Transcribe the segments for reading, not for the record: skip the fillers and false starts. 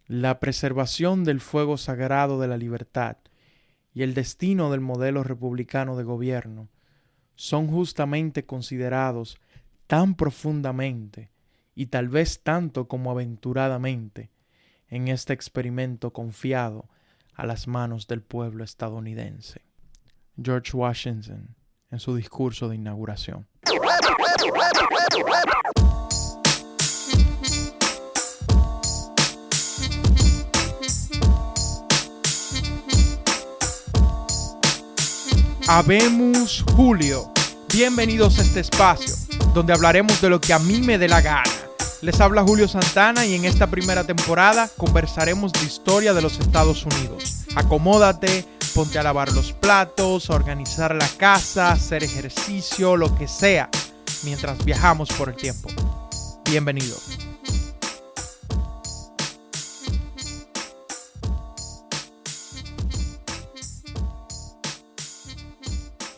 la preservación del fuego sagrado de la libertad y el destino del modelo republicano de gobierno son justamente considerados tan profundamente y tal vez tanto como aventuradamente en este experimento confiado a las manos del pueblo estadounidense. George Washington, en su discurso de inauguración. Habemus Julio. Bienvenidos a este espacio, donde hablaremos de lo que a mí me dé la gana. Les habla Julio Santana y en esta primera temporada conversaremos de historia de los Estados Unidos. Acomódate, ponte a lavar los platos, a organizar la casa, hacer ejercicio, lo que sea, mientras viajamos por el tiempo. Bienvenido.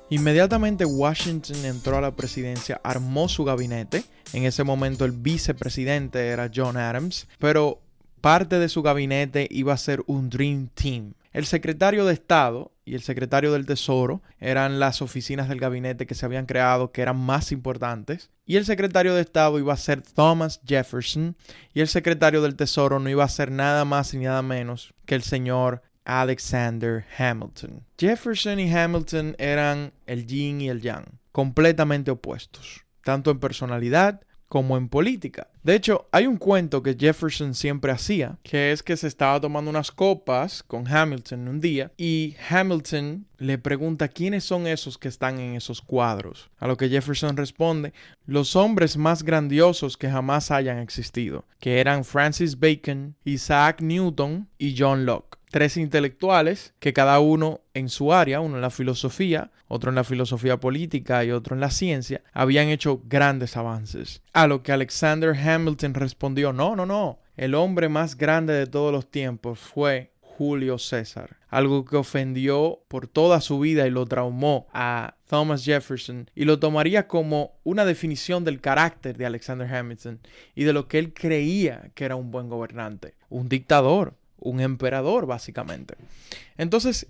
Inmediatamente Washington entró a la presidencia, armó su gabinete. En ese momento el vicepresidente era John Adams, pero parte de su gabinete iba a ser un Dream Team. El secretario de Estado y el secretario del Tesoro eran las oficinas del gabinete que se habían creado, que eran más importantes. Y el secretario de Estado iba a ser Thomas Jefferson y el secretario del Tesoro no iba a ser nada más y nada menos que el señor Alexander Hamilton. Jefferson y Hamilton eran el yin y el yang, completamente opuestos, tanto en personalidad como en política. De hecho, hay un cuento que Jefferson siempre hacía, que es que se estaba tomando unas copas con Hamilton un día y Hamilton le pregunta quiénes son esos que están en esos cuadros. A lo que Jefferson responde, los hombres más grandiosos que jamás hayan existido, que eran Francis Bacon, Isaac Newton y John Locke. Tres intelectuales que cada uno en su área, uno en la filosofía, otro en la filosofía política y otro en la ciencia, habían hecho grandes avances. A lo que Alexander Hamilton respondió, no, el hombre más grande de todos los tiempos fue Julio César. Algo que ofendió por toda su vida y lo traumó a Thomas Jefferson y lo tomaría como una definición del carácter de Alexander Hamilton y de lo que él creía que era un buen gobernante, un dictador. Un emperador, básicamente. Entonces,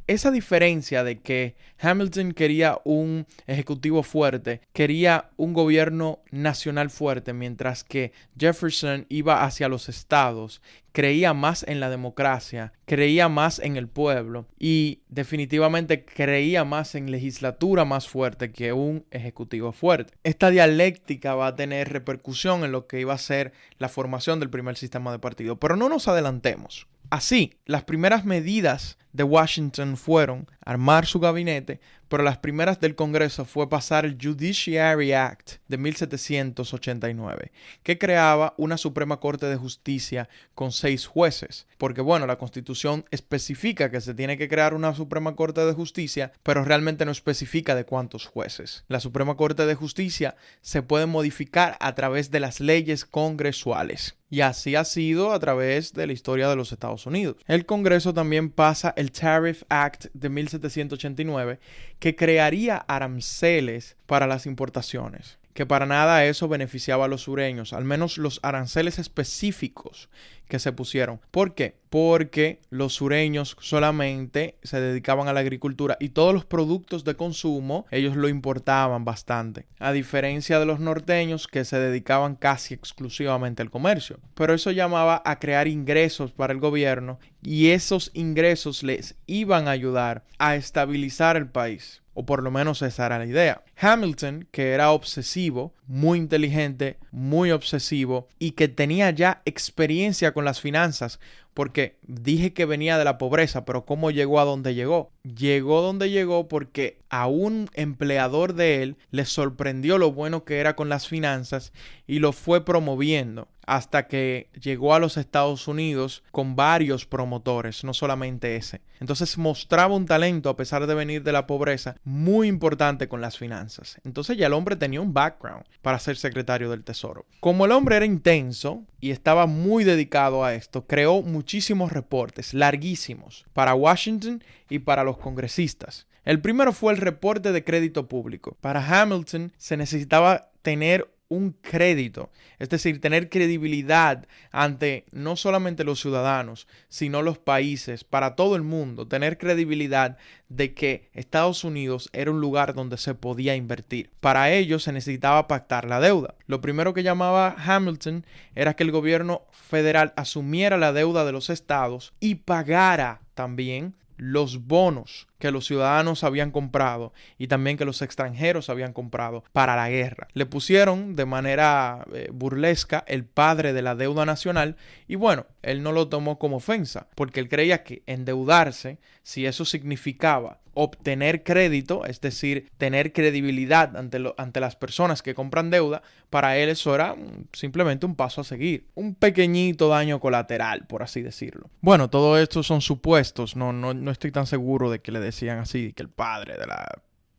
esa diferencia de que Hamilton quería un ejecutivo fuerte, quería un gobierno nacional fuerte, mientras que Jefferson iba hacia los estados, creía más en la democracia, creía más en el pueblo y definitivamente creía más en legislatura más fuerte que un ejecutivo fuerte. Esta dialéctica va a tener repercusión en lo que iba a ser la formación del primer sistema de partido, pero no nos adelantemos. Así, las primeras medidas de Washington fueron armar su gabinete, pero las primeras del Congreso fue pasar el Judiciary Act de 1789, que creaba una Suprema Corte de Justicia con 6 jueces. Porque bueno, la Constitución especifica que se tiene que crear una Suprema Corte de Justicia, pero realmente no especifica de cuántos jueces. La Suprema Corte de Justicia se puede modificar a través de las leyes congresuales. Y así ha sido a través de la historia de los Estados Unidos. El Congreso también pasa el Tariff Act de 1789, que crearía aranceles para las importaciones, que para nada eso beneficiaba a los sureños, al menos los aranceles específicos que se pusieron. ¿Por qué? Porque los sureños solamente se dedicaban a la agricultura y todos los productos de consumo ellos lo importaban bastante, a diferencia de los norteños que se dedicaban casi exclusivamente al comercio. Pero eso llamaba a crear ingresos para el gobierno y esos ingresos les iban a ayudar a estabilizar el país. O por lo menos esa era la idea. Hamilton, que era obsesivo, muy inteligente, muy obsesivo y que tenía ya experiencia con las finanzas, porque dije que venía de la pobreza, pero ¿cómo llegó a donde llegó? Llegó donde llegó porque a un empleador de él le sorprendió lo bueno que era con las finanzas y lo fue promoviendo hasta que llegó a los Estados Unidos con varios promotores, no solamente ese. Entonces mostraba un talento, a pesar de venir de la pobreza, muy importante con las finanzas. Entonces ya el hombre tenía un background para ser secretario del Tesoro. Como el hombre era intenso y estaba muy dedicado a esto, creó muchísimos reportes, larguísimos, para Washington y para los congresistas. El primero fue el reporte de crédito público. Para Hamilton se necesitaba tener un crédito, es decir, tener credibilidad ante no solamente los ciudadanos, sino los países, para todo el mundo, tener credibilidad de que Estados Unidos era un lugar donde se podía invertir. Para ello se necesitaba pactar la deuda. Lo primero que llamaba Hamilton era que el gobierno federal asumiera la deuda de los estados y pagara también los bonos que los ciudadanos habían comprado y también que los extranjeros habían comprado para la guerra. Le pusieron de manera burlesca el padre de la deuda nacional y bueno, él no lo tomó como ofensa porque él creía que endeudarse, si eso significaba obtener crédito, es decir, tener credibilidad ante las personas que compran deuda, para él eso era simplemente un paso a seguir. Un pequeñito daño colateral, por así decirlo. Bueno, todo esto son supuestos, no estoy tan seguro de que le decían así, que el padre de la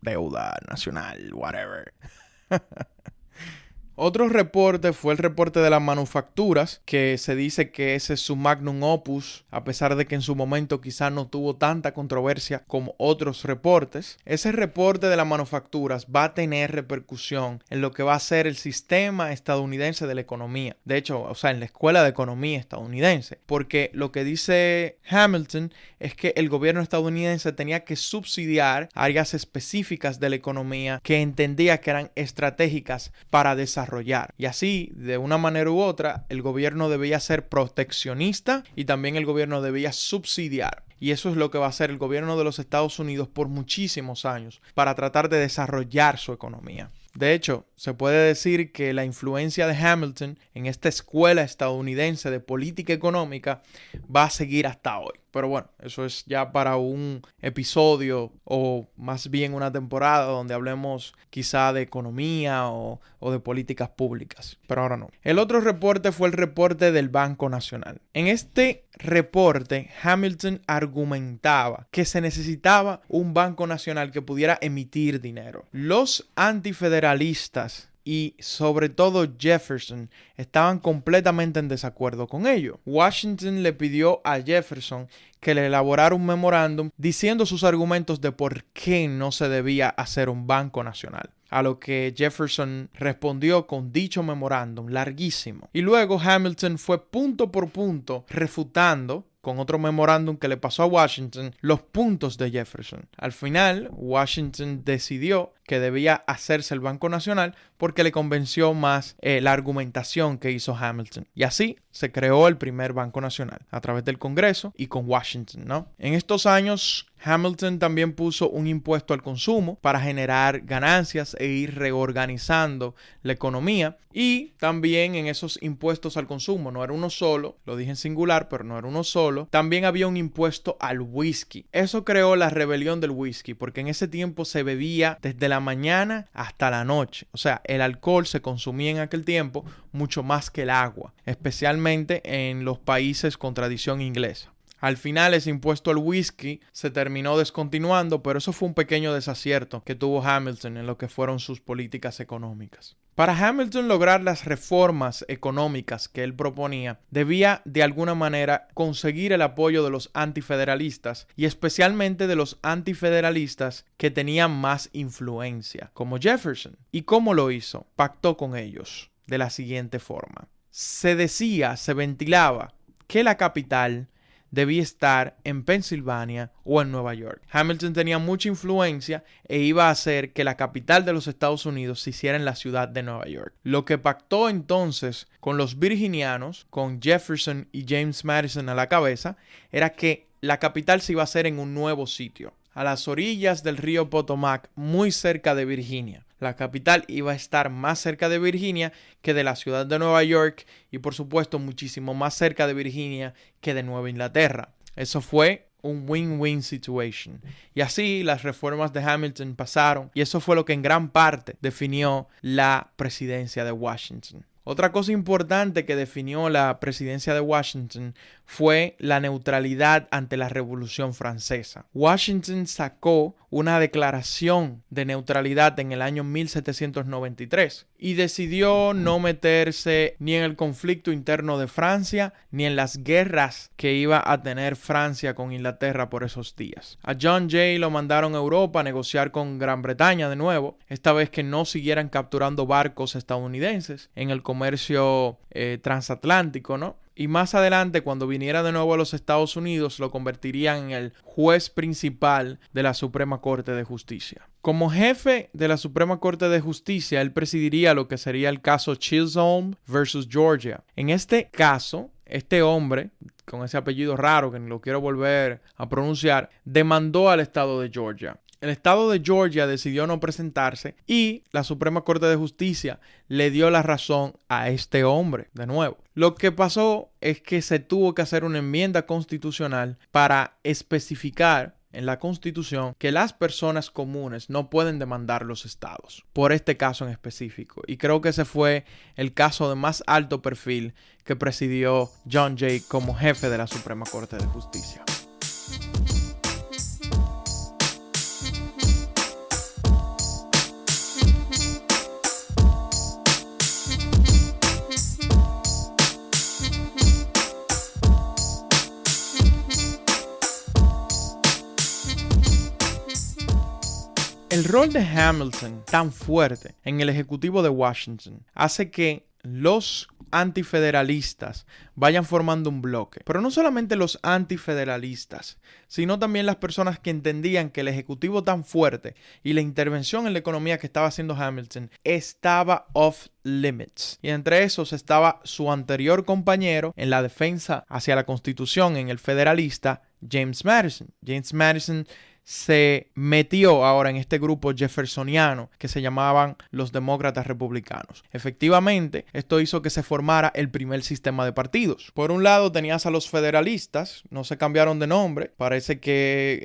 deuda nacional, whatever. Otro reporte fue el reporte de las manufacturas, que se dice que ese es su magnum opus, a pesar de que en su momento quizás no tuvo tanta controversia como otros reportes. Ese reporte de las manufacturas va a tener repercusión en lo que va a ser el sistema estadounidense de la economía. De hecho, en la escuela de economía estadounidense. Porque lo que dice Hamilton es que el gobierno estadounidense tenía que subsidiar áreas específicas de la economía que entendía que eran estratégicas para desarrollar. Y así, de una manera u otra, el gobierno debía ser proteccionista y también el gobierno debía subsidiar. Y eso es lo que va a hacer el gobierno de los Estados Unidos por muchísimos años para tratar de desarrollar su economía. De hecho, se puede decir que la influencia de Hamilton en esta escuela estadounidense de política económica va a seguir hasta hoy. Pero bueno, eso es ya para un episodio o más bien una temporada donde hablemos quizá de economía o de políticas públicas. Pero ahora no. El otro reporte fue el reporte del Banco Nacional. En este reporte, Hamilton argumentaba que se necesitaba un Banco Nacional que pudiera emitir dinero. Los antifederalistas y sobre todo Jefferson estaban completamente en desacuerdo con ello. Washington le pidió a Jefferson que le elaborara un memorándum diciendo sus argumentos de por qué no se debía hacer un banco nacional. A lo que Jefferson respondió con dicho memorándum larguísimo. Y luego Hamilton fue punto por punto refutando con otro memorándum que le pasó a Washington los puntos de Jefferson. Al final, Washington decidió que debía hacerse el Banco Nacional porque le convenció más la argumentación que hizo Hamilton. Y así se creó el primer Banco Nacional a través del Congreso y con Washington, ¿no? En estos años, Hamilton también puso un impuesto al consumo para generar ganancias e ir reorganizando la economía. Y también en esos impuestos al consumo, no era uno solo, lo dije en singular, pero no era uno solo, también había un impuesto al whisky. Eso creó la rebelión del whisky, porque en ese tiempo se bebía desde la mañana hasta la noche. O sea, el alcohol se consumía en aquel tiempo mucho más que el agua, especialmente en los países con tradición inglesa. Al final ese impuesto al whisky se terminó descontinuando, pero eso fue un pequeño desacierto que tuvo Hamilton en lo que fueron sus políticas económicas. Para Hamilton lograr las reformas económicas que él proponía, debía de alguna manera conseguir el apoyo de los antifederalistas y especialmente de los antifederalistas que tenían más influencia, como Jefferson. ¿Y cómo lo hizo? Pactó con ellos de la siguiente forma. Se ventilaba que la capital debía estar en Pensilvania o en Nueva York. Hamilton tenía mucha influencia e iba a hacer que la capital de los Estados Unidos se hiciera en la ciudad de Nueva York. Lo que pactó entonces con los virginianos, con Jefferson y James Madison a la cabeza, era que la capital se iba a hacer en un nuevo sitio, a las orillas del río Potomac, muy cerca de Virginia. La capital iba a estar más cerca de Virginia que de la ciudad de Nueva York y por supuesto muchísimo más cerca de Virginia que de Nueva Inglaterra. Eso fue un win-win situation. Y así las reformas de Hamilton pasaron y eso fue lo que en gran parte definió la presidencia de Washington. Otra cosa importante que definió la presidencia de Washington fue la neutralidad ante la Revolución Francesa. Washington sacó una declaración de neutralidad en el año 1793 y decidió no meterse ni en el conflicto interno de Francia ni en las guerras que iba a tener Francia con Inglaterra por esos días. A John Jay lo mandaron a Europa a negociar con Gran Bretaña de nuevo, esta vez que no siguieran capturando barcos estadounidenses en el comercio transatlántico, ¿no? Y más adelante, cuando viniera de nuevo a los Estados Unidos, lo convertirían en el juez principal de la Suprema Corte de Justicia. Como jefe de la Suprema Corte de Justicia, él presidiría lo que sería el caso Chisholm versus Georgia. En este caso, este hombre, con ese apellido raro que no lo quiero volver a pronunciar, demandó al estado de Georgia. El estado de Georgia decidió no presentarse y la Suprema Corte de Justicia le dio la razón a este hombre de nuevo. Lo que pasó es que se tuvo que hacer una enmienda constitucional para especificar en la Constitución que las personas comunes no pueden demandar los estados por este caso en específico. Y creo que ese fue el caso de más alto perfil que presidió John Jay como jefe de la Suprema Corte de Justicia. El rol de Hamilton, tan fuerte en el ejecutivo de Washington, hace que los antifederalistas vayan formando un bloque. Pero no solamente los antifederalistas, sino también las personas que entendían que el ejecutivo tan fuerte y la intervención en la economía que estaba haciendo Hamilton estaba off limits. Y entre esos estaba su anterior compañero en la defensa hacia la Constitución en el federalista, James Madison. James Madison se metió ahora en este grupo jeffersoniano que se llamaban los demócratas republicanos. Efectivamente, esto hizo que se formara el primer sistema de partidos. Por un lado tenías a los federalistas, no se cambiaron de nombre, parece que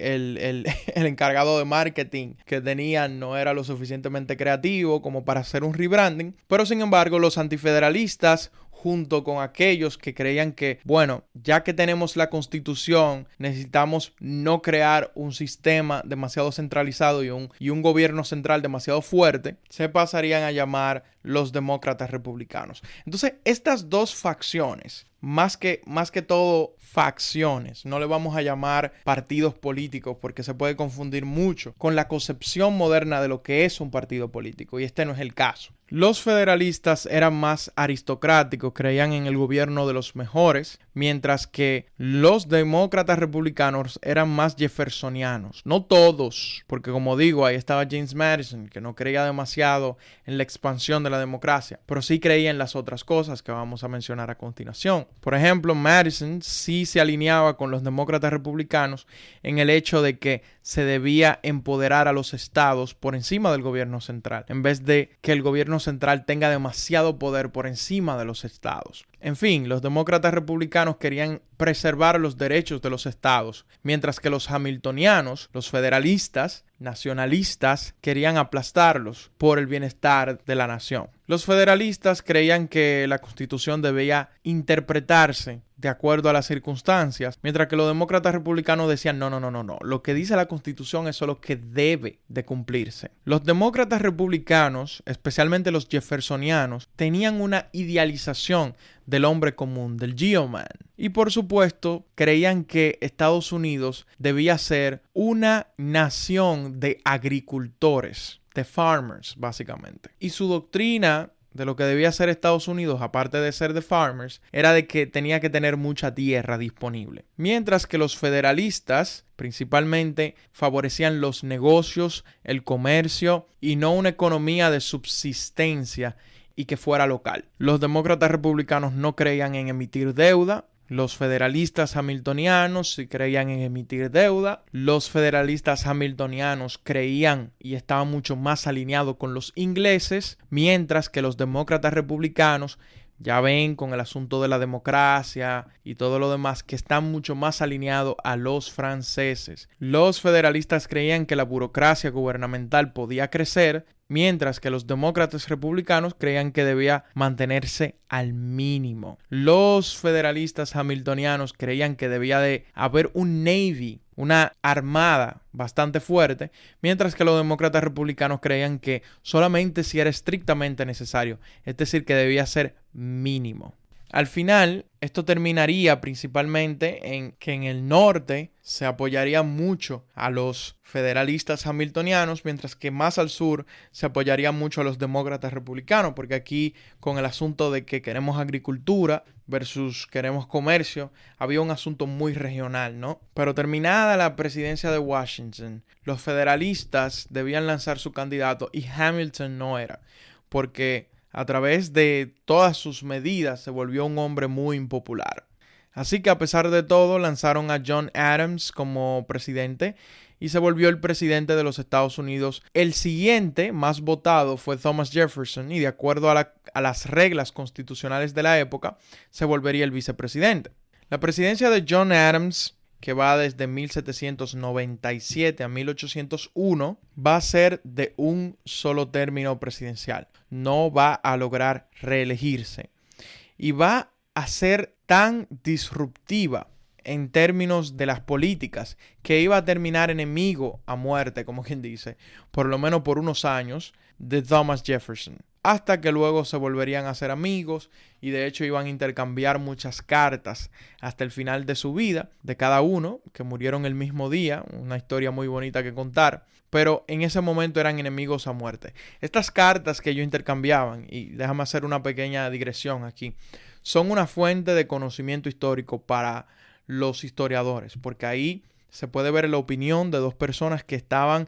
el encargado de marketing que tenían no era lo suficientemente creativo como para hacer un rebranding, pero sin embargo los antifederalistas, junto con aquellos que creían que, bueno, ya que tenemos la Constitución, necesitamos no crear un sistema demasiado centralizado y un gobierno central demasiado fuerte, se pasarían a llamar los demócratas republicanos. Entonces, estas dos facciones, más que todo facciones, no le vamos a llamar partidos políticos porque se puede confundir mucho con la concepción moderna de lo que es un partido político, y este no es el caso. Los federalistas eran más aristocráticos, creían en el gobierno de los mejores, mientras que los demócratas republicanos eran más jeffersonianos. No todos, porque como digo, ahí estaba James Madison, que no creía demasiado en la expansión de la democracia, pero sí creía en las otras cosas que vamos a mencionar a continuación. Por ejemplo, Madison sí se alineaba con los demócratas republicanos en el hecho de que se debía empoderar a los estados por encima del gobierno central, en vez de que el gobierno central tenga demasiado poder por encima de los estados. En fin, los demócratas republicanos querían preservar los derechos de los estados, mientras que los hamiltonianos, los federalistas, nacionalistas, querían aplastarlos por el bienestar de la nación. Los federalistas creían que la Constitución debía interpretarse de acuerdo a las circunstancias, mientras que los demócratas republicanos decían no. Lo que dice la Constitución es lo que debe de cumplirse. Los demócratas republicanos, especialmente los jeffersonianos, tenían una idealización del hombre común, del Geo-Man. Y por supuesto, creían que Estados Unidos debía ser una nación de agricultores, de farmers, básicamente. Y su doctrina de lo que debía ser Estados Unidos, aparte de ser de farmers, era de que tenía que tener mucha tierra disponible. Mientras que los federalistas principalmente favorecían los negocios, el comercio y no una economía de subsistencia y que fuera local. Los demócratas republicanos no creían en emitir deuda. Los federalistas hamiltonianos sí creían en emitir deuda. Los federalistas hamiltonianos creían y estaban mucho más alineados con los ingleses, mientras que los demócratas republicanos Ya ven con el asunto de la democracia y todo lo demás que está mucho más alineado a los franceses. Los federalistas creían que la burocracia gubernamental podía crecer, mientras que los demócratas republicanos creían que debía mantenerse al mínimo. Los federalistas hamiltonianos creían que debía de haber un Navy, una armada bastante fuerte, mientras que los demócratas republicanos creían que solamente si era estrictamente necesario, es decir, que debía ser mínimo. Al final, esto terminaría principalmente en que en el norte se apoyaría mucho a los federalistas hamiltonianos, mientras que más al sur se apoyaría mucho a los demócratas republicanos, porque aquí con el asunto de que queremos agricultura versus queremos comercio, había un asunto muy regional, ¿no? Pero terminada la presidencia de Washington, los federalistas debían lanzar su candidato y Hamilton no era, porque a través de todas sus medidas se volvió un hombre muy impopular. Así que a pesar de todo lanzaron a John Adams como presidente y se volvió el presidente de los Estados Unidos. El siguiente más votado fue Thomas Jefferson y de acuerdo a las reglas constitucionales de la época se volvería el vicepresidente. La presidencia de John Adams, que va desde 1797 a 1801, va a ser de un solo término presidencial. No va a lograr reelegirse. Y va a ser tan disruptiva en términos de las políticas que iba a terminar enemigo a muerte, como quien dice, por lo menos por unos años, de Thomas Jefferson. Hasta que luego se volverían a ser amigos y de hecho iban a intercambiar muchas cartas hasta el final de su vida, de cada uno, que murieron el mismo día, una historia muy bonita que contar, pero en ese momento eran enemigos a muerte. Estas cartas que ellos intercambiaban, y déjame hacer una pequeña digresión aquí, son una fuente de conocimiento histórico para los historiadores, porque ahí se puede ver la opinión de dos personas que estaban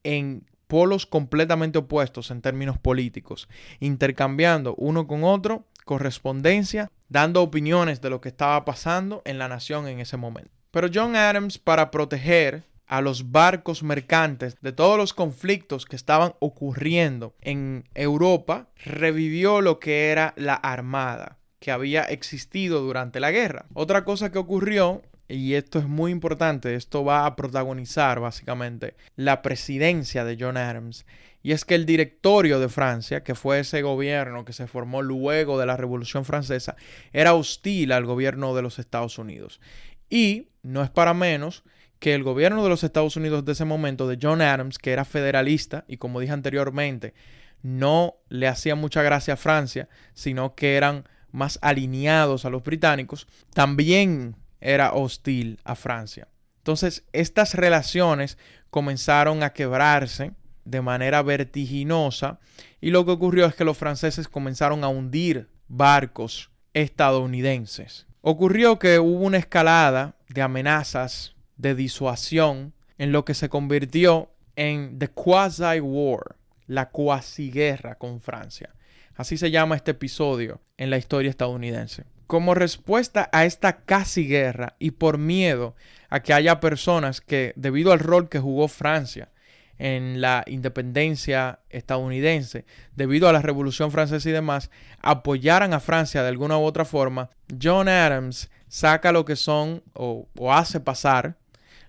en polos completamente opuestos en términos políticos, intercambiando uno con otro correspondencia, dando opiniones de lo que estaba pasando en la nación en ese momento. Pero John Adams, para proteger a los barcos mercantes de todos los conflictos que estaban ocurriendo en Europa, revivió lo que era la armada que había existido durante la guerra. Otra cosa que ocurrió, y esto es muy importante, esto va a protagonizar básicamente la presidencia de John Adams, y es que el directorio de Francia, que fue ese gobierno que se formó luego de la Revolución Francesa, era hostil al gobierno de los Estados Unidos. Y no es para menos que el gobierno de los Estados Unidos de ese momento, de John Adams, que era federalista, y como dije anteriormente, no le hacía mucha gracia a Francia, sino que eran más alineados a los británicos, también era hostil a Francia. Entonces, estas relaciones comenzaron a quebrarse de manera vertiginosa y lo que ocurrió es que los franceses comenzaron a hundir barcos estadounidenses. Ocurrió que hubo una escalada de amenazas de disuasión en lo que se convirtió en The Quasi War, la cuasi guerra con Francia. Así se llama este episodio en la historia estadounidense. Como respuesta a esta casi guerra y por miedo a que haya personas que, debido al rol que jugó Francia en la independencia estadounidense, debido a la Revolución Francesa y demás, apoyaran a Francia de alguna u otra forma, John Adams saca lo que son, o hace pasar,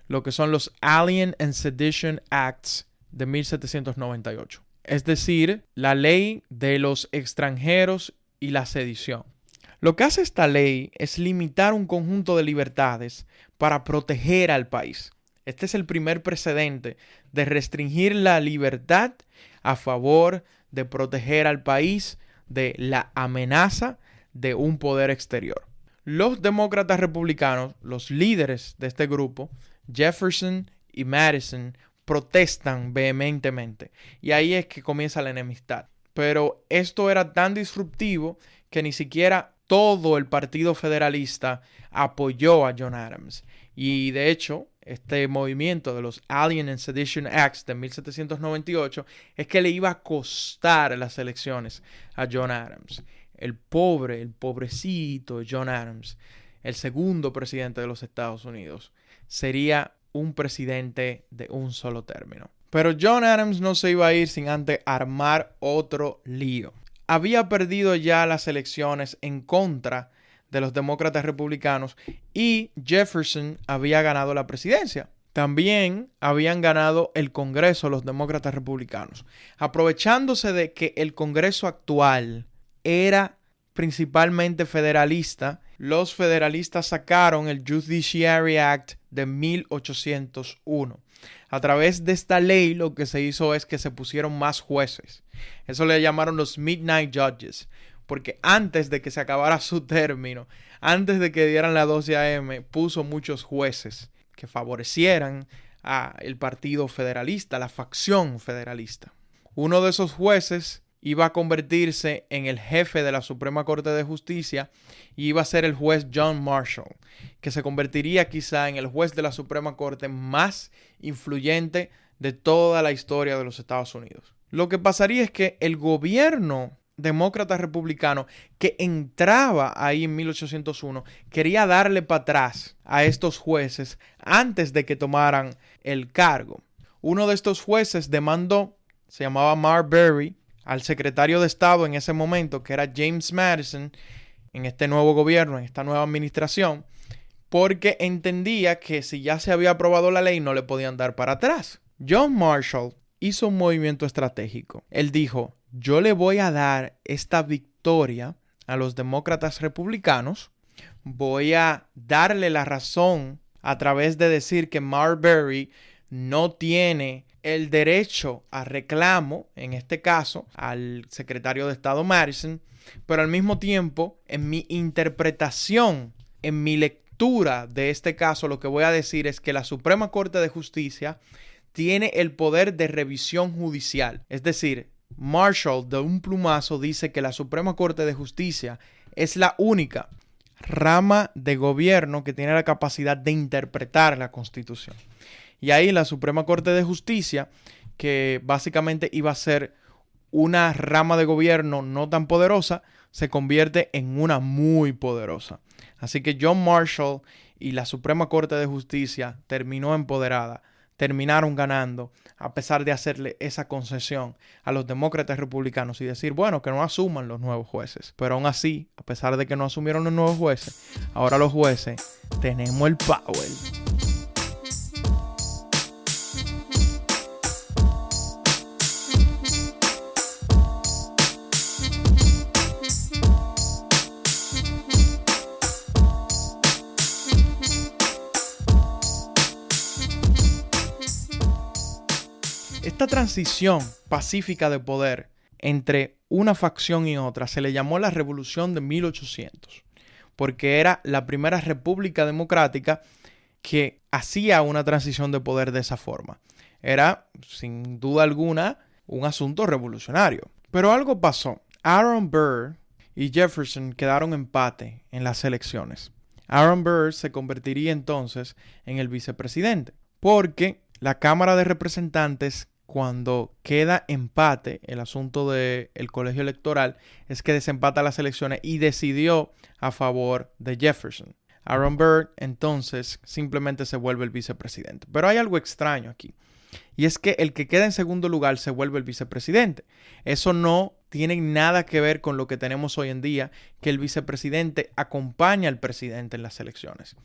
lo que son los Alien and Sedition Acts de 1798. Es decir, la ley de los extranjeros y la sedición. Lo que hace esta ley es limitar un conjunto de libertades para proteger al país. Este es el primer precedente de restringir la libertad a favor de proteger al país de la amenaza de un poder exterior. Los demócratas republicanos, los líderes de este grupo, Jefferson y Madison, protestan vehementemente. Y ahí es que comienza la enemistad. Pero esto era tan disruptivo que ni siquiera todo el Partido Federalista apoyó a John Adams. Y de hecho, este movimiento de los Alien and Sedition Acts de 1798 es que le iba a costar las elecciones a John Adams. El pobrecito John Adams, el segundo presidente de los Estados Unidos, sería un presidente de un solo término. Pero John Adams no se iba a ir sin antes armar otro lío. había perdido ya las elecciones en contra de los demócratas republicanos y Jefferson había ganado la presidencia. También habían ganado el Congreso los demócratas republicanos. Aprovechándose de que el Congreso actual era principalmente federalista, los federalistas sacaron el Judiciary Act de 1801. A través de esta ley lo que se hizo es que se pusieron más jueces. Eso le llamaron los Midnight Judges, porque antes de que se acabara su término, antes de que dieran las 12 a.m., puso muchos jueces que favorecieran al partido federalista, la facción federalista. Uno de esos jueces iba a convertirse en el jefe de la Suprema Corte de Justicia y iba a ser el juez John Marshall, que se convertiría quizá en el juez de la Suprema Corte más influyente de toda la historia de los Estados Unidos. Lo que pasaría es que el gobierno demócrata republicano que entraba ahí en 1801 quería darle para atrás a estos jueces antes de que tomaran el cargo. Uno de estos jueces demandó, se llamaba Marbury, al secretario de Estado en ese momento, que era James Madison, en este nuevo gobierno, en esta nueva administración, porque entendía que si ya se había aprobado la ley no le podían dar para atrás. John Marshall hizo un movimiento estratégico. Él dijo: yo le voy a dar esta victoria a los demócratas republicanos, voy a darle la razón a través de decir que Marbury no tiene el derecho a reclamo, en este caso, al secretario de Estado Madison, pero al mismo tiempo, en mi interpretación, en mi lectura de este caso, lo que voy a decir es que la Suprema Corte de Justicia tiene el poder de revisión judicial. Es decir, Marshall de un plumazo dice que la Suprema Corte de Justicia es la única rama de gobierno que tiene la capacidad de interpretar la Constitución. Y ahí la Suprema Corte de Justicia, que básicamente iba a ser una rama de gobierno no tan poderosa, se convierte en una muy poderosa. Así que John Marshall y la Suprema Corte de Justicia terminó empoderada, terminaron ganando, a pesar de hacerle esa concesión a los demócratas republicanos y decir, bueno, que no asuman los nuevos jueces. Pero aún así, a pesar de que no asumieron los nuevos jueces, ahora los jueces tenemos el power. Esta transición pacífica de poder entre una facción y otra se le llamó la Revolución de 1800, porque era la primera república democrática que hacía una transición de poder de esa forma. Era, sin duda alguna, un asunto revolucionario. Pero algo pasó. Aaron Burr y Jefferson quedaron empate en las elecciones. Aaron Burr se convertiría entonces en el vicepresidente, porque la Cámara de Representantes, cuando queda empate, el asunto del colegio electoral es que desempata las elecciones y decidió a favor de Jefferson. Aaron Burr entonces simplemente se vuelve el vicepresidente. Pero hay algo extraño aquí, y es que el que queda en segundo lugar se vuelve el vicepresidente. Eso no tiene nada que ver con lo que tenemos hoy en día, que el vicepresidente acompaña al presidente en las elecciones.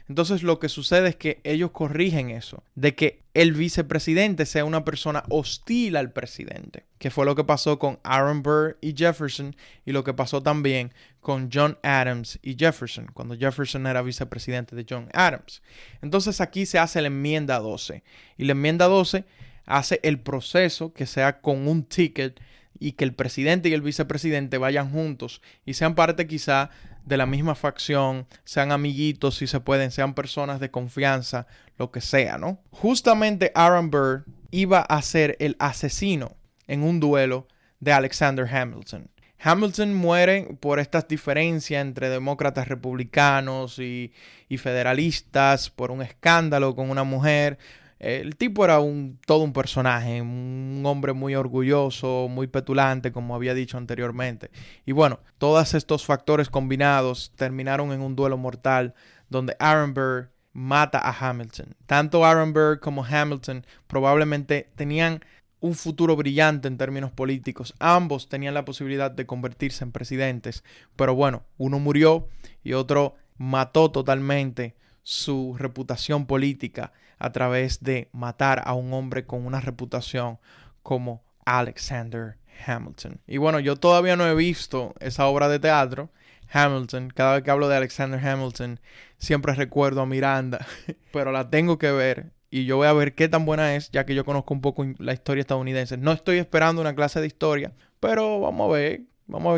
Entonces lo que sucede es que ellos corrigen eso, de que el vicepresidente sea una persona hostil al presidente, que fue lo que pasó con Aaron Burr y Jefferson, y lo que pasó también con John Adams y Jefferson, cuando Jefferson era vicepresidente de John Adams. Entonces aquí se hace la enmienda 12, y la enmienda 12 hace el proceso que sea con un ticket y que el presidente y el vicepresidente vayan juntos y sean parte quizá de la misma facción, sean amiguitos si se pueden, sean personas de confianza, lo que sea, ¿no? Justamente Aaron Burr iba a ser el asesino en un duelo de Alexander Hamilton. Hamilton muere por estas diferencias entre demócratas republicanos y federalistas, por un escándalo con una mujer. El tipo era todo un personaje, un hombre muy orgulloso, muy petulante, como había dicho anteriormente. Y bueno, todos estos factores combinados terminaron en un duelo mortal donde Aaron Burr mata a Hamilton. Tanto Aaron Burr como Hamilton probablemente tenían un futuro brillante en términos políticos. Ambos tenían la posibilidad de convertirse en presidentes, pero bueno, uno murió y otro mató totalmente su reputación política a través de matar a un hombre con una reputación como Alexander Hamilton. Y bueno, yo todavía no he visto esa obra de teatro, Hamilton. Cada vez que hablo de Alexander Hamilton, siempre recuerdo a Miranda, pero la tengo que ver y yo voy a ver qué tan buena es, ya que yo conozco un poco la historia estadounidense. No estoy esperando una clase de historia, pero vamos a ver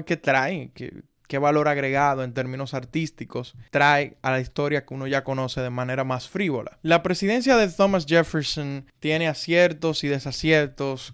qué trae, qué valor agregado en términos artísticos trae a la historia que uno ya conoce de manera más frívola. La presidencia de Thomas Jefferson tiene aciertos y desaciertos.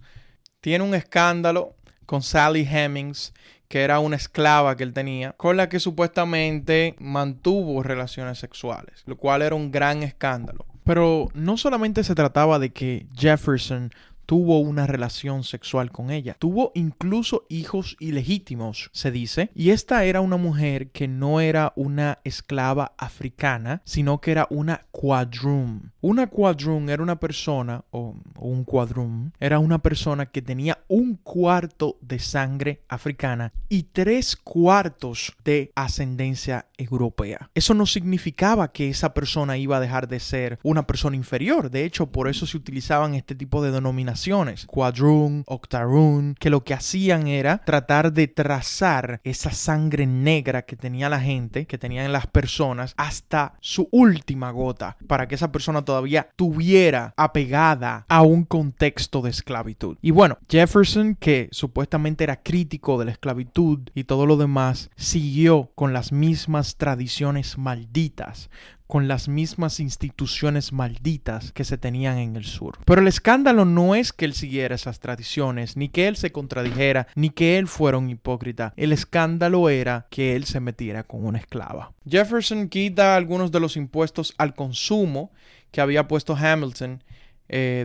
Tiene un escándalo con Sally Hemings, que era una esclava que él tenía, con la que supuestamente mantuvo relaciones sexuales, lo cual era un gran escándalo. Pero no solamente se trataba de que Jefferson tuvo una relación sexual con ella. Tuvo incluso hijos ilegítimos, se dice. Y esta era una mujer que no era una esclava africana, sino que era una quadroon. Una quadroon era una persona, o un quadroon, era una persona que tenía 1/4 de sangre africana y 3/4 de ascendencia europea. Eso no significaba que esa persona iba a dejar de ser una persona inferior. De hecho, por eso se utilizaban este tipo de denominaciones. Quadroon, octoroon, que lo que hacían era tratar de trazar esa sangre negra que tenía la gente, que tenían las personas, hasta su última gota, para que esa persona todavía tuviera apegada a un contexto de esclavitud. Y bueno, Jefferson, que supuestamente era crítico de la esclavitud y todo lo demás, siguió con las mismas tradiciones malditas, con las mismas instituciones malditas que se tenían en el sur. Pero el escándalo no es que él siguiera esas tradiciones, ni que él se contradijera, ni que él fuera un hipócrita. El escándalo era que él se metiera con una esclava. Jefferson quita algunos de los impuestos al consumo que había puesto Hamilton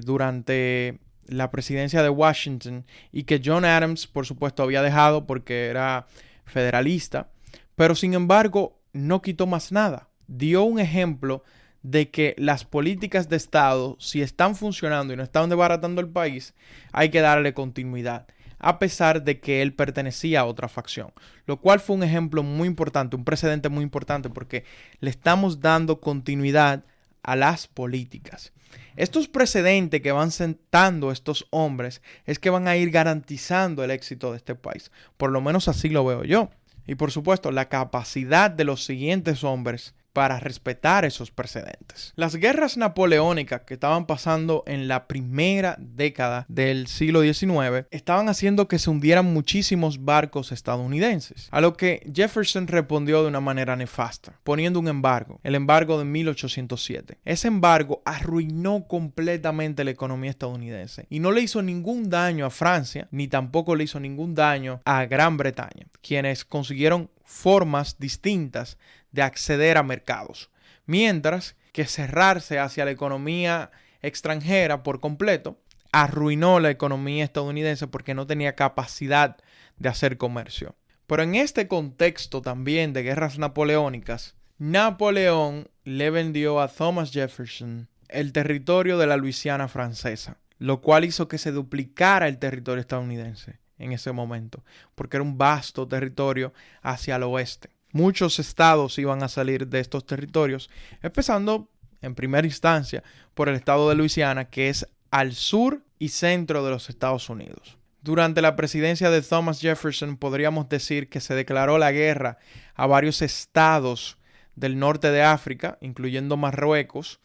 durante la presidencia de Washington y que John Adams, por supuesto, había dejado porque era federalista, pero sin embargo no quitó más nada. Dio un ejemplo de que las políticas de Estado, si están funcionando y no están desbaratando el país, hay que darle continuidad, a pesar de que él pertenecía a otra facción. Lo cual fue un ejemplo muy importante, un precedente muy importante, porque le estamos dando continuidad a las políticas. Estos precedentes que van sentando estos hombres es que van a ir garantizando el éxito de este país. Por lo menos así lo veo yo. Y por supuesto, la capacidad de los siguientes hombres para respetar esos precedentes. Las guerras napoleónicas que estaban pasando en la primera década del siglo XIX estaban haciendo que se hundieran muchísimos barcos estadounidenses, a lo que Jefferson respondió de una manera nefasta, poniendo un embargo, el embargo de 1807. Ese embargo arruinó completamente la economía estadounidense y no le hizo ningún daño a Francia, ni tampoco le hizo ningún daño a Gran Bretaña, quienes consiguieron formas distintas de acceder a mercados, mientras que cerrarse hacia la economía extranjera por completo arruinó la economía estadounidense porque no tenía capacidad de hacer comercio. Pero en este contexto también de guerras napoleónicas, Napoleón le vendió a Thomas Jefferson el territorio de la Luisiana francesa, lo cual hizo que se duplicara el territorio estadounidense en ese momento, porque era un vasto territorio hacia el oeste. Muchos estados iban a salir de estos territorios, empezando en primera instancia por el estado de Luisiana, que es al sur y centro de los Estados Unidos. Durante la presidencia de Thomas Jefferson podríamos decir que se declaró la guerra a varios estados del norte de África, incluyendo Marruecos.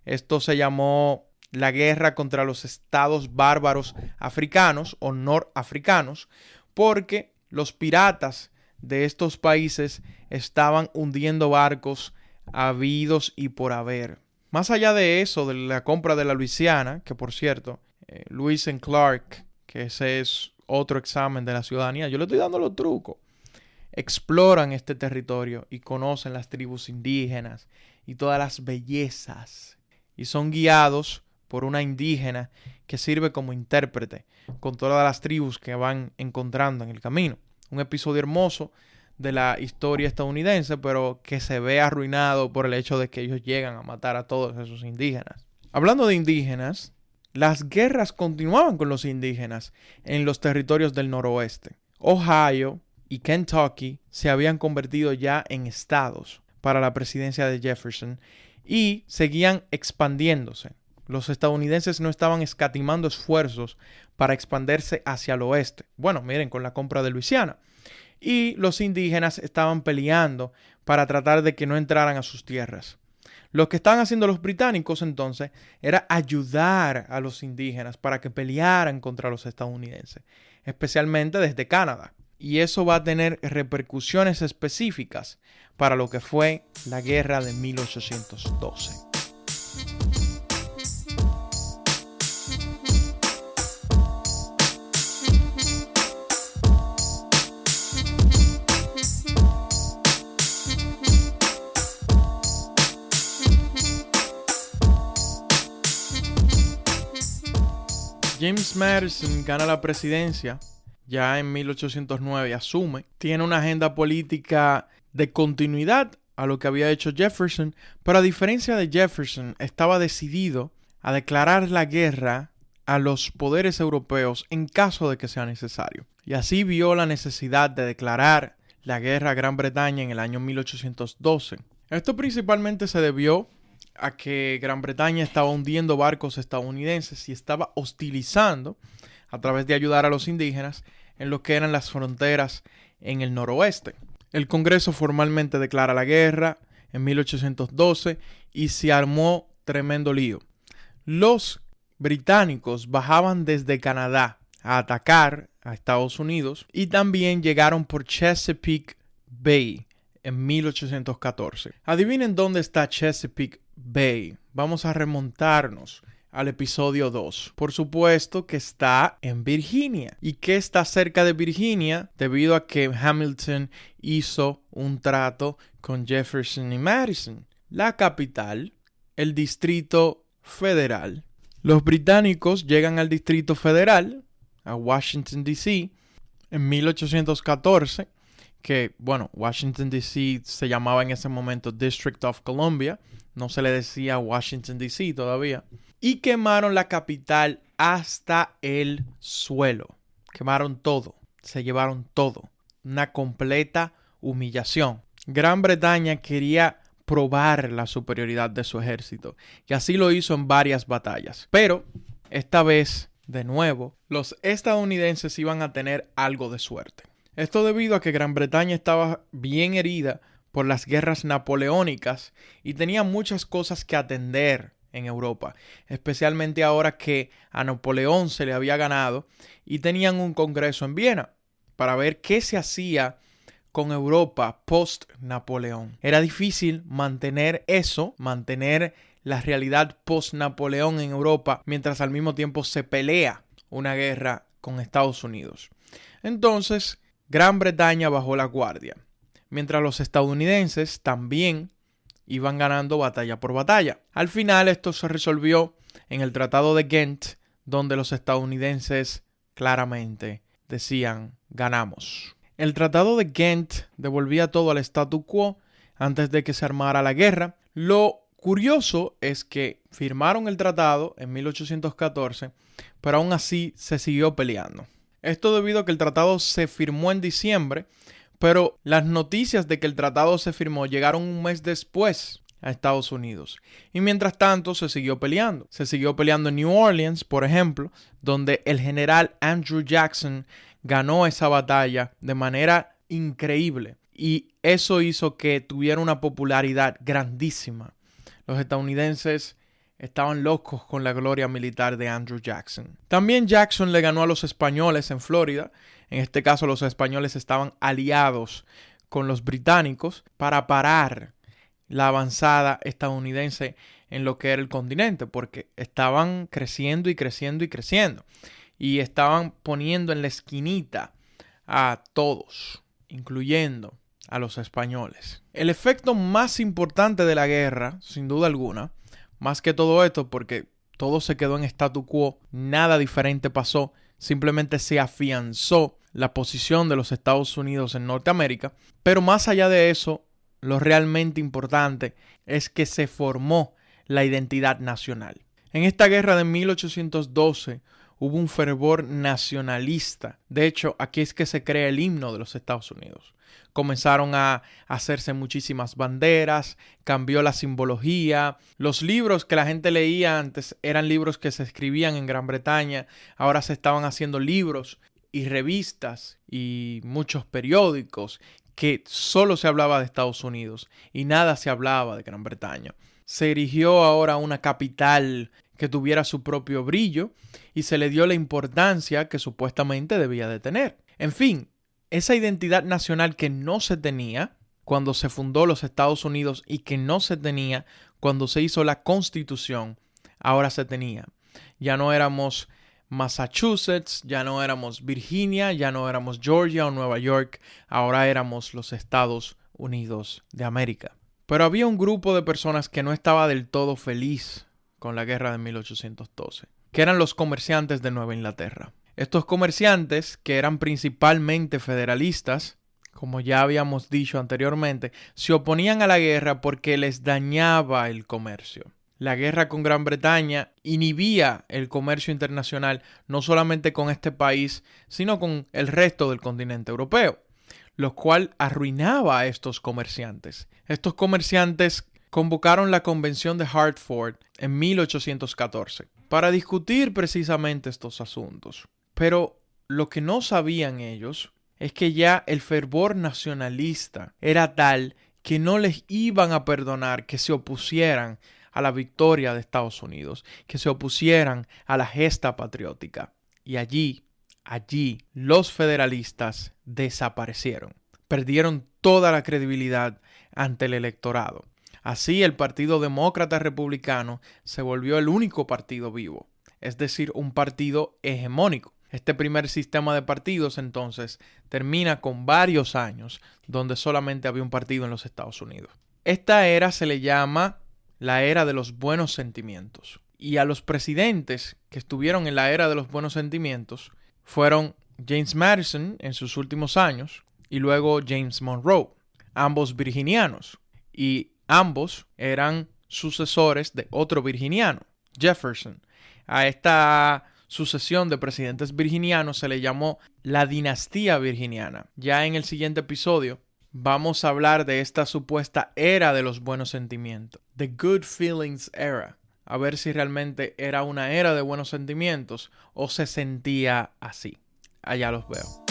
Esto se llamó la guerra contra los estados bárbaros africanos o norafricanos, porque los piratas de estos países estaban hundiendo barcos habidos y por haber. Más allá de eso, de la compra de la Luisiana, que por cierto, Lewis and Clark, que ese es otro examen de la ciudadanía, yo le estoy dando los trucos, exploran este territorio y conocen las tribus indígenas y todas las bellezas, y son guiados por una indígena que sirve como intérprete con todas las tribus que van encontrando en el camino. Un episodio hermoso de la historia estadounidense, pero que se ve arruinado por el hecho de que ellos llegan a matar a todos esos indígenas. Hablando de indígenas, las guerras continuaban con los indígenas en los territorios del noroeste. Ohio y Kentucky se habían convertido ya en estados para la presidencia de Jefferson y seguían expandiéndose. Los estadounidenses no estaban escatimando esfuerzos para expandirse hacia el oeste. Bueno, miren, con la compra de Luisiana. Y los indígenas estaban peleando para tratar de que no entraran a sus tierras. Lo que estaban haciendo los británicos entonces era ayudar a los indígenas para que pelearan contra los estadounidenses, especialmente desde Canadá. Y eso va a tener repercusiones específicas para lo que fue la guerra de 1812. James Madison gana la presidencia ya en 1809, asume, tiene una agenda política de continuidad a lo que había hecho Jefferson, pero a diferencia de Jefferson, estaba decidido a declarar la guerra a los poderes europeos en caso de que sea necesario. Y así vio la necesidad de declarar la guerra a Gran Bretaña en el año 1812. Esto principalmente se debió a que Gran Bretaña estaba hundiendo barcos estadounidenses y estaba hostilizando a través de ayudar a los indígenas en lo que eran las fronteras en el noroeste. El Congreso formalmente declara la guerra en 1812 y se armó tremendo lío. Los británicos bajaban desde Canadá a atacar a Estados Unidos y también llegaron por Chesapeake Bay en 1814. Adivinen dónde está Chesapeake Bay. Vamos a remontarnos al episodio 2. Por supuesto que está en Virginia. ¿Y qué está cerca de Virginia? Debido a que Hamilton hizo un trato con Jefferson y Madison. La capital, el Distrito Federal. Los británicos llegan al Distrito Federal, a Washington, D.C., en 1814, que, bueno, Washington, D.C. se llamaba en ese momento District of Columbia, no se le decía Washington, D.C. todavía, y quemaron la capital hasta el suelo. Quemaron todo, se llevaron todo. Una completa humillación. Gran Bretaña quería probar la superioridad de su ejército, y así lo hizo en varias batallas. Pero, esta vez, de nuevo, los estadounidenses iban a tener algo de suerte. Esto debido a que Gran Bretaña estaba bien herida por las guerras napoleónicas y tenía muchas cosas que atender en Europa, especialmente ahora que a Napoleón se le había ganado y tenían un congreso en Viena para ver qué se hacía con Europa post-Napoleón. Era difícil mantener la realidad post-Napoleón en Europa mientras al mismo tiempo se pelea una guerra con Estados Unidos. Entonces, Gran Bretaña bajó la guardia, mientras los estadounidenses también iban ganando batalla por batalla. Al final esto se resolvió en el Tratado de Ghent, donde los estadounidenses claramente decían ganamos. El Tratado de Ghent devolvía todo al statu quo antes de que se armara la guerra. Lo curioso es que firmaron el tratado en 1814, pero aún así se siguió peleando. Esto debido a que el tratado se firmó en diciembre, pero las noticias de que el tratado se firmó llegaron un mes después a Estados Unidos. Y mientras tanto se siguió peleando. Se siguió peleando en New Orleans, por ejemplo, donde el general Andrew Jackson ganó esa batalla de manera increíble. Y eso hizo que tuviera una popularidad grandísima. Los estadounidenses estaban locos con la gloria militar de Andrew Jackson. También Jackson le ganó a los españoles en Florida. En este caso, los españoles estaban aliados con los británicos para parar la avanzada estadounidense en lo que era el continente, porque estaban creciendo y creciendo y creciendo. Y estaban poniendo en la esquinita a todos, incluyendo a los españoles. El efecto más importante de la guerra, sin duda alguna, más que todo esto, porque todo se quedó en statu quo, nada diferente pasó, simplemente se afianzó la posición de los Estados Unidos en Norteamérica. Pero más allá de eso, lo realmente importante es que se formó la identidad nacional. En esta guerra de 1812 hubo un fervor nacionalista. De hecho, aquí es que se crea el himno de los Estados Unidos. Comenzaron a hacerse muchísimas banderas, cambió la simbología. Los libros que la gente leía antes eran libros que se escribían en Gran Bretaña. Ahora se estaban haciendo libros y revistas y muchos periódicos que solo se hablaba de Estados Unidos y nada se hablaba de Gran Bretaña. Se erigió ahora una capital que tuviera su propio brillo y se le dio la importancia que supuestamente debía de tener. En fin, esa identidad nacional que no se tenía cuando se fundó los Estados Unidos y que no se tenía cuando se hizo la Constitución, ahora se tenía. Ya no éramos Massachusetts, ya no éramos Virginia, ya no éramos Georgia o Nueva York, ahora éramos los Estados Unidos de América. Pero había un grupo de personas que no estaba del todo feliz con la guerra de 1812, que eran los comerciantes de Nueva Inglaterra. Estos comerciantes, que eran principalmente federalistas, como ya habíamos dicho anteriormente, se oponían a la guerra porque les dañaba el comercio. La guerra con Gran Bretaña inhibía el comercio internacional no solamente con este país, sino con el resto del continente europeo, lo cual arruinaba a estos comerciantes. Estos comerciantes convocaron la Convención de Hartford en 1814 para discutir precisamente estos asuntos. Pero lo que no sabían ellos es que ya el fervor nacionalista era tal que no les iban a perdonar que se opusieran a la victoria de Estados Unidos, que se opusieran a la gesta patriótica. Y allí, los federalistas desaparecieron. Perdieron toda la credibilidad ante el electorado. Así, el Partido Demócrata Republicano se volvió el único partido vivo, es decir, un partido hegemónico. Este primer sistema de partidos, entonces, termina con varios años donde solamente había un partido en los Estados Unidos. Esta era se le llama la era de los buenos sentimientos. Y a los presidentes que estuvieron en la era de los buenos sentimientos fueron James Madison en sus últimos años y luego James Monroe, ambos virginianos. Y ambos eran sucesores de otro virginiano, Jefferson. A esta sucesión de presidentes virginianos se le llamó la dinastía virginiana. Ya en el siguiente episodio vamos a hablar de esta supuesta era de los buenos sentimientos, The Good Feelings Era. A ver si realmente era una era de buenos sentimientos o se sentía así. Allá los veo.